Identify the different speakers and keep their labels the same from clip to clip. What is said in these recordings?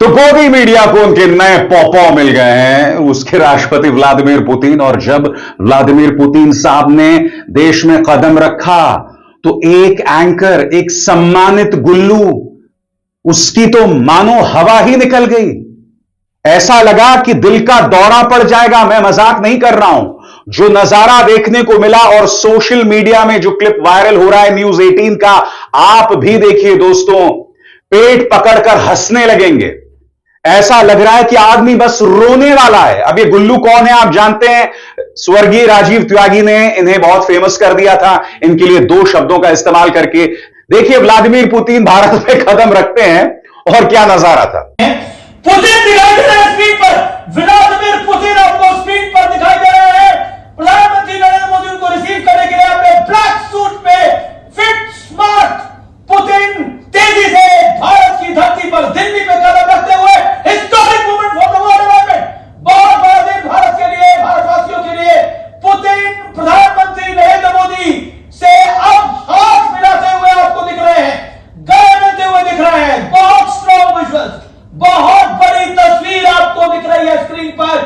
Speaker 1: तो गोदी मीडिया को उनके नए पॉपॉ मिल गए हैं, उसके राष्ट्रपति व्लादिमीर पुतिन। और जब व्लादिमीर पुतिन साहब ने देश में कदम रखा तो एक एंकर, एक सम्मानित गुल्लू, उसकी तो मानो हवा ही निकल गई। ऐसा लगा कि दिल का दौरा पड़ जाएगा। मैं मजाक नहीं कर रहा हूं। जो नजारा देखने को मिला और सोशल मीडिया में जो क्लिप वायरल हो रहा है न्यूज 18 का, आप भी देखिए दोस्तों, पेट पकड़कर हंसने लगेंगे। ऐसा लग रहा है कि आदमी बस रोने वाला है। अब ये गुल्लू कौन है आप जानते हैं? स्वर्गीय राजीव त्यागी ने इन्हें बहुत फेमस कर दिया था इनके लिए दो शब्दों का इस्तेमाल करके। देखिए व्लादिमीर पुतिन भारत में कदम रखते हैं और क्या नजारा था।
Speaker 2: पुतिन दिखाई दे रहे हैं स्क्रीन पर, व्लादिमीर पुतिन आपको स्क्रीन पर दिखाई दे रहे हैं। प्रधानमंत्री नरेंद्र मोदी उनको रिसीव करने के लिए अपने ब्लैक सूट में फिट स्मार्ट पुतिन तेजी से भारत की धरती पर दिल्ली में कदम रखते हुए historic moment for the world environment. बहुत बड़ा दिन भारत के लिए, भारतवासियों के लिए। पुतिन प्रधानमंत्री नरेंद्र मोदी से अब हाथ मिलाते हुए आपको दिख रहे हैं, गले मिलते हुए दिख रहे हैं। बहुत स्ट्रॉन्ग विजुअल्स, बहुत बड़ी तस्वीर आपको दिख रही है स्क्रीन पर।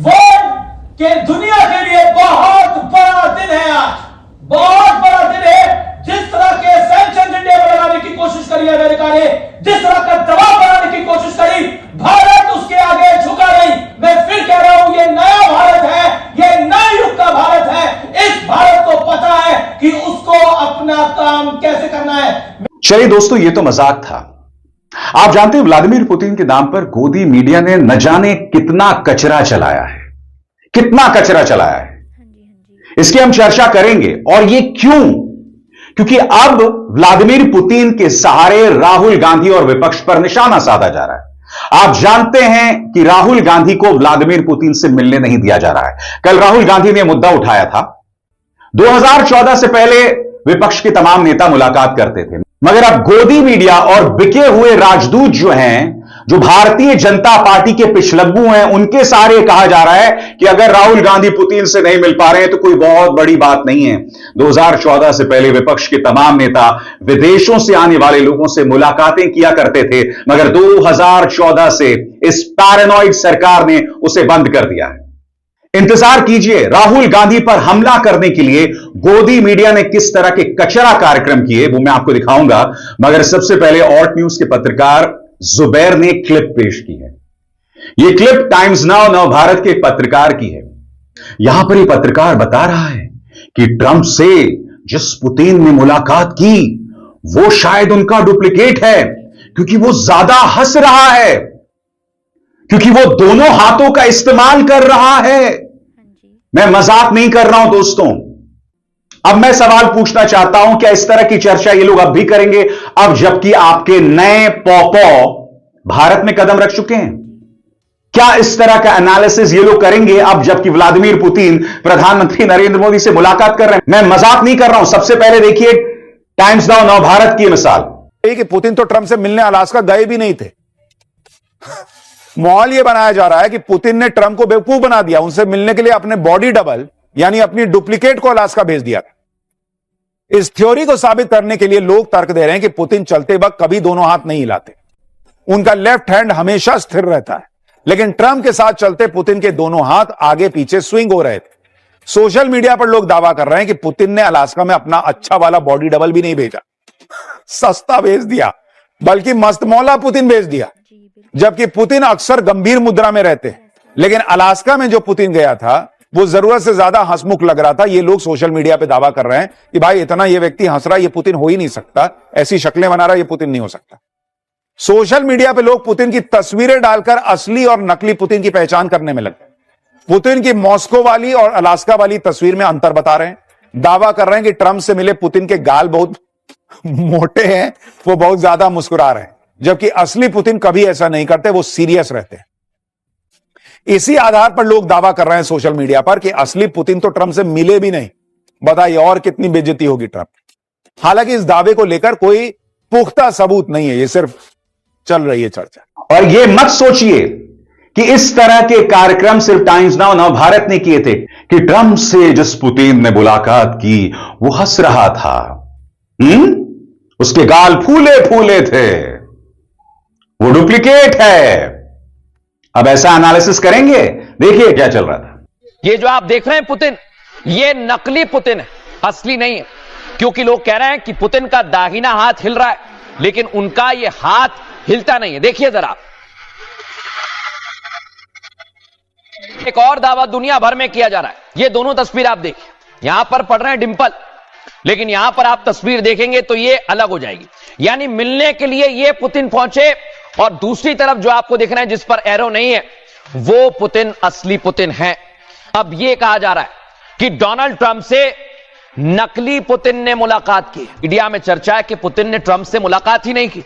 Speaker 2: वर्ल्ड के दुनिया के लिए बहुत बड़ा दिन है आज, बहुत बड़ा दिन है। जिस तरह के सैंक्शन इंडिया पर लगाने की कोशिश करी अमेरिका ने, जिस तरह का दबाव बनाने की कोशिश करी, भारत उसके आगे झुका नहीं। मैं फिर कह रहा हूं, ये नया भारत है, ये नए युग का भारत है। इस भारत को पता है कि उसको अपना काम कैसे करना है।
Speaker 1: चलिए दोस्तों, ये तो मजाक था। आप जानते हैं व्लादिमीर पुतिन के नाम पर गोदी मीडिया ने न जाने कितना कचरा चलाया है, कितना कचरा चलाया है। इसकी हम चर्चा करेंगे। और ये क्यों? क्योंकि अब व्लादिमीर पुतिन के सहारे राहुल गांधी और विपक्ष पर निशाना साधा जा रहा है। आप जानते हैं कि राहुल गांधी को व्लादिमीर पुतिन से मिलने नहीं दिया जा रहा है। कल राहुल गांधी ने मुद्दा उठाया था। 2014 से पहले विपक्ष के तमाम नेता मुलाकात करते थे, मगर अब गोदी मीडिया और बिके हुए राजदूत जो हैं, जो भारतीय जनता पार्टी के पिछलग्गू हैं, उनके सहारे कहा जा रहा है कि अगर राहुल गांधी पुतिन से नहीं मिल पा रहे हैं तो कोई बहुत बड़ी बात नहीं है। 2014 से पहले विपक्ष के तमाम नेता विदेशों से आने वाले लोगों से मुलाकातें किया करते थे, मगर 2014 से इस पैरानॉइड सरकार ने उसे बंद कर दिया है। इंतजार कीजिए, राहुल गांधी पर हमला करने के लिए गोदी मीडिया ने किस तरह के कचरा कार्यक्रम किए वो मैं आपको दिखाऊंगा। मगर सबसे पहले ऑल्ट न्यूज के पत्रकार जुबैर ने क्लिप पेश की है। यह क्लिप टाइम्स नाउ नव भारत के एक पत्रकार की है। यहां पर यह पत्रकार बता रहा है कि ट्रंप से जिस पुतिन ने मुलाकात की वो शायद उनका डुप्लीकेट है, क्योंकि वो ज्यादा हंस रहा है, क्योंकि वो दोनों हाथों का इस्तेमाल कर रहा है। मैं मजाक नहीं कर रहा हूं दोस्तों। अब मैं सवाल पूछना चाहता हूं, क्या इस तरह की चर्चा ये लोग अब भी करेंगे, अब जबकि आपके नए पॉपॉ भारत में कदम रख चुके हैं? क्या इस तरह का एनालिसिस ये लोग करेंगे अब जबकि व्लादिमीर पुतिन प्रधानमंत्री नरेंद्र मोदी से मुलाकात कर रहे हैं? मैं मजाक नहीं कर रहा हूं। सबसे पहले देखिए टाइम्स नाउ नव भारत की मिसाल।
Speaker 3: कि पुतिन तो ट्रंप से मिलने अलास्का गए भी नहीं थे। माहौल यह बनाया जा रहा है कि पुतिन ने ट्रंप को बेवकूफ बना दिया, उनसे मिलने के लिए अपने बॉडी डबल यानी अपनी डुप्लीकेट को अलास्का भेज दिया। इस थ्योरी को साबित करने के लिए लोग तर्क दे रहे हैं कि पुतिन चलते वक्त कभी दोनों हाथ नहीं हिलाते, उनका लेफ्ट हैंड हमेशा स्थिर रहता है। लेकिन ट्रंप के साथ चलते पुतिन के दोनों हाथ आगे पीछे स्विंग हो रहे थे। सोशल मीडिया पर लोग दावा कर रहे हैं कि पुतिन ने अलास्का में अपना अच्छा वाला बॉडी डबल भी नहीं भेजा, सस्ता भेज दिया, बल्कि मस्तमौला पुतिन भेज दिया। जबकि पुतिन अक्सर गंभीर मुद्रा में रहते हैं, लेकिन अलास्का में जो पुतिन गया था वो जरूरत से ज्यादा हंसमुख लग रहा था। ये लोग सोशल मीडिया पे दावा कर रहे हैं कि भाई इतना ये व्यक्ति हंस रहा है, ये पुतिन हो ही नहीं सकता, ऐसी शक्लें बना रहा है, ये पुतिन नहीं हो सकता। सोशल मीडिया पे लोग पुतिन की तस्वीरें डालकर असली और नकली पुतिन की पहचान करने में लगे। पुतिन की मॉस्को वाली और अलास्का वाली तस्वीर में अंतर बता रहे हैं। दावा कर रहे हैं कि ट्रंप से मिले पुतिन के गाल बहुत मोटे हैं, वो बहुत ज्यादा मुस्कुरा रहे हैं, जबकि असली पुतिन कभी ऐसा नहीं करते, वो सीरियस रहते हैं। इसी आधार पर लोग दावा कर रहे हैं सोशल मीडिया पर कि असली पुतिन तो ट्रंप से मिले भी नहीं। बताइए और कितनी बेइज्जती होगी ट्रंप। हालांकि इस दावे को लेकर कोई पुख्ता सबूत नहीं है, ये सिर्फ चल रही है चर्चा।
Speaker 1: और ये मत सोचिए कि इस तरह के कार्यक्रम सिर्फ टाइम्स नाउ नव भारत ने किए थे कि ट्रंप से जिस पुतिन ने मुलाकात की वो हंस रहा था, उसके गाल फूले फूले थे। वो डुप्लीकेट है। अब ऐसा एनालिसिस करेंगे, देखिए क्या चल रहा था।
Speaker 4: ये जो आप देख रहे हैं पुतिन, ये नकली पुतिन है, असली नहीं है। क्योंकि लोग कह रहे हैं कि पुतिन का दाहिना हाथ हिल रहा है, लेकिन उनका ये हाथ हिलता नहीं है। देखिए जरा, एक और दावा दुनिया भर में किया जा रहा है। ये दोनों तस्वीर आप देखिए, यहां पर पड़ रहे हैं डिंपल, लेकिन यहां पर आप तस्वीर देखेंगे तो ये अलग हो जाएगी। यानी मिलने के लिए ये पुतिन पहुंचे, और दूसरी तरफ जो आपको दिख रहा है जिस पर एरो नहीं है, वो पुतिन असली पुतिन है। अब ये कहा जा रहा है कि डोनाल्ड ट्रंप से नकली पुतिन ने मुलाकात की। मीडिया में चर्चा है कि पुतिन ने ट्रंप से मुलाकात ही नहीं की,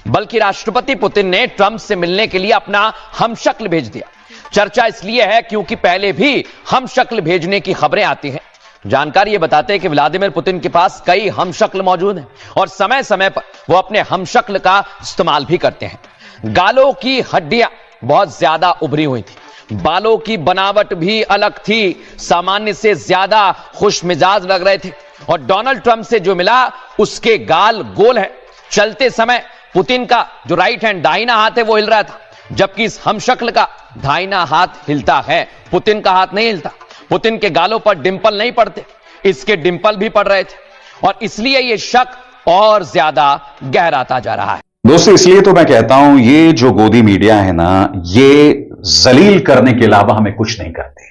Speaker 4: बल्कि राष्ट्रपति पुतिन ने ट्रंप से मिलने के लिए अपना हमशक्ल भेज दिया। चर्चा इसलिए है क्योंकि पहले भी हमशक्ल भेजने की खबरें आती हैं। जानकारी ये बताते हैं कि व्लादिमीर पुतिन के पास कई हमशक्ल मौजूद हैं, और समय समय पर वो अपने हमशक्ल का इस्तेमाल भी करते हैं। गालों की हड्डियां बहुत ज्यादा उभरी हुई थी, बालों की बनावट भी अलग थी, सामान्य से ज्यादा खुश मिजाज लग रहे थे। और डोनाल्ड ट्रंप से जो मिला उसके गाल गोल है। चलते समय पुतिन का जो राइट हैंड, दाहिना हाथ है, वो हिल रहा था, जबकि इस हमशक्ल का दाहिना हाथ हिलता है, पुतिन का हाथ नहीं हिलता। पुतिन के गालों पर डिंपल नहीं पड़ते, इसके डिंपल भी पड़ रहे थे, और इसलिए यह शक और ज्यादा गहराता जा रहा है।
Speaker 1: दोस्तों, इसलिए तो मैं कहता हूं ये जो गोदी मीडिया है ना, ये जलील करने के अलावा हमें कुछ नहीं करते।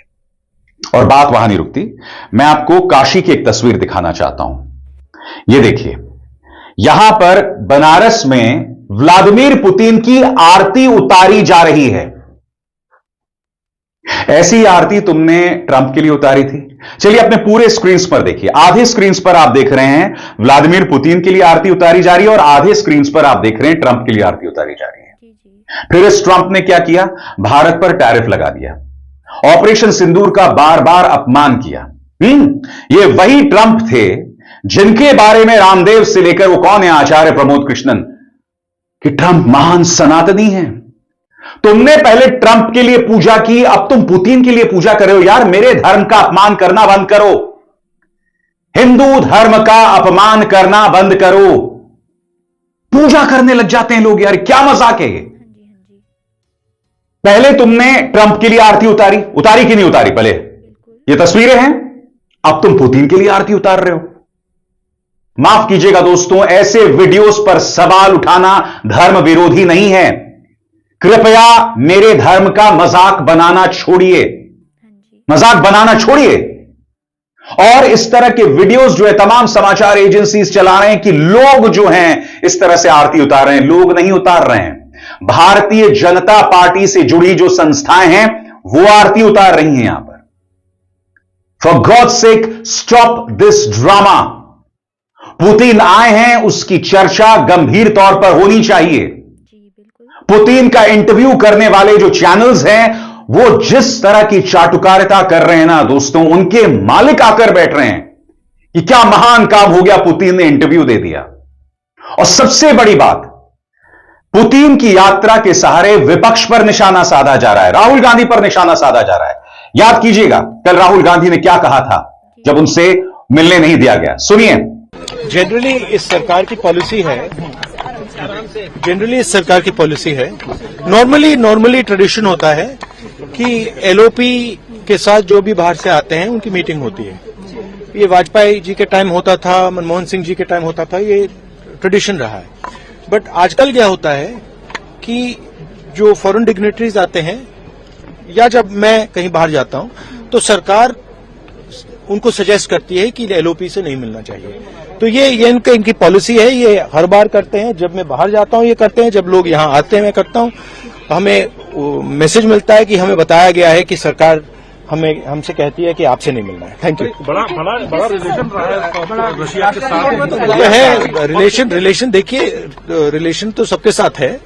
Speaker 1: और बात वहां नहीं रुकती। मैं आपको काशी की एक तस्वीर दिखाना चाहता हूं। ये देखिए, यहां पर बनारस में व्लादिमीर पुतिन की आरती उतारी जा रही है। ऐसी आरती तुमने ट्रंप के लिए उतारी थी? चलिए अपने पूरे स्क्रीन पर देखिए। आधे स्क्रीन पर आप देख रहे हैं व्लादिमीर पुतिन के लिए आरती उतारी जा रही है, और आधे स्क्रीन पर आप देख रहे हैं ट्रंप के लिए आरती उतारी जा रही है। फिर इस ट्रंप ने क्या किया? भारत पर टैरिफ लगा दिया, ऑपरेशन सिंदूर का बार बार अपमान किया। ये वही ट्रंप थे जिनके बारे में रामदेव से लेकर वो कौन है, आचार्य प्रमोद कृष्णन, कि ट्रंप महान सनातनी है। तुमने पहले ट्रंप के लिए पूजा की, अब तुम पुतिन के लिए पूजा कर रहे हो। यार, मेरे धर्म का अपमान करना बंद करो, हिंदू धर्म का अपमान करना बंद करो। पूजा करने लग जाते हैं लोग, यार क्या मजाक है ये। पहले तुमने ट्रंप के लिए आरती उतारी कि नहीं उतारी? पहले ये तस्वीरें हैं, अब तुम पुतिन के लिए आरती उतार रहे हो। माफ कीजिएगा दोस्तों, ऐसे वीडियोस पर सवाल उठाना धर्म विरोधी नहीं है। कृपया मेरे धर्म का मजाक बनाना छोड़िए, मजाक बनाना छोड़िए। और इस तरह के वीडियोस जो है तमाम समाचार एजेंसीज चला रहे हैं कि लोग जो हैं इस तरह से आरती उतार रहे हैं। लोग नहीं उतार रहे हैं, भारतीय जनता पार्टी से जुड़ी जो संस्थाएं हैं वो आरती उतार रही हैं यहां पर। For God sake stop this drama. Putin आए हैं, उसकी चर्चा गंभीर तौर पर होनी चाहिए। पुतिन का इंटरव्यू करने वाले जो चैनल्स हैं वो जिस तरह की चाटुकारिता कर रहे हैं ना दोस्तों, उनके मालिक आकर बैठ रहे हैं कि क्या महान काम हो गया, पुतिन ने इंटरव्यू दे दिया। और सबसे बड़ी बात, पुतिन की यात्रा के सहारे विपक्ष पर निशाना साधा जा रहा है, राहुल गांधी पर निशाना साधा जा रहा है। याद कीजिएगा कल राहुल गांधी ने क्या कहा था जब उनसे मिलने नहीं दिया गया, सुनिए।
Speaker 5: जनरली इस सरकार की पॉलिसी है, नॉर्मली ट्रेडिशन होता है कि एलओपी के साथ जो भी बाहर से आते हैं उनकी मीटिंग होती है। ये वाजपेयी जी के टाइम होता था, मनमोहन सिंह जी के टाइम होता था, ये ट्रेडिशन रहा है। बट आजकल क्या होता है कि जो फॉरेन डिग्नेटरीज आते हैं या जब मैं कहीं बाहर जाता हूं तो सरकार उनको सजेस्ट करती है कि एलओपी से नहीं मिलना चाहिए। तो ये इनकी पॉलिसी है, ये हर बार करते हैं। जब मैं बाहर जाता हूं ये करते हैं, जब लोग यहां आते हैं मैं करता हूं। हमें मैसेज मिलता है कि हमें बताया गया है कि सरकार हमसे कहती है कि आपसे नहीं मिलना है। Thank you.
Speaker 6: बड़ा रिलेशन रहा है रशिया के साथ।
Speaker 5: ये है रिलेशन देखिए, रिलेशन तो सबके साथ है।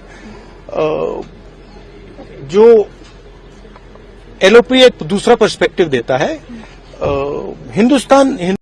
Speaker 5: जो एलओपी एक दूसरा पर्सपेक्टिव देता है। हिंदुस्तान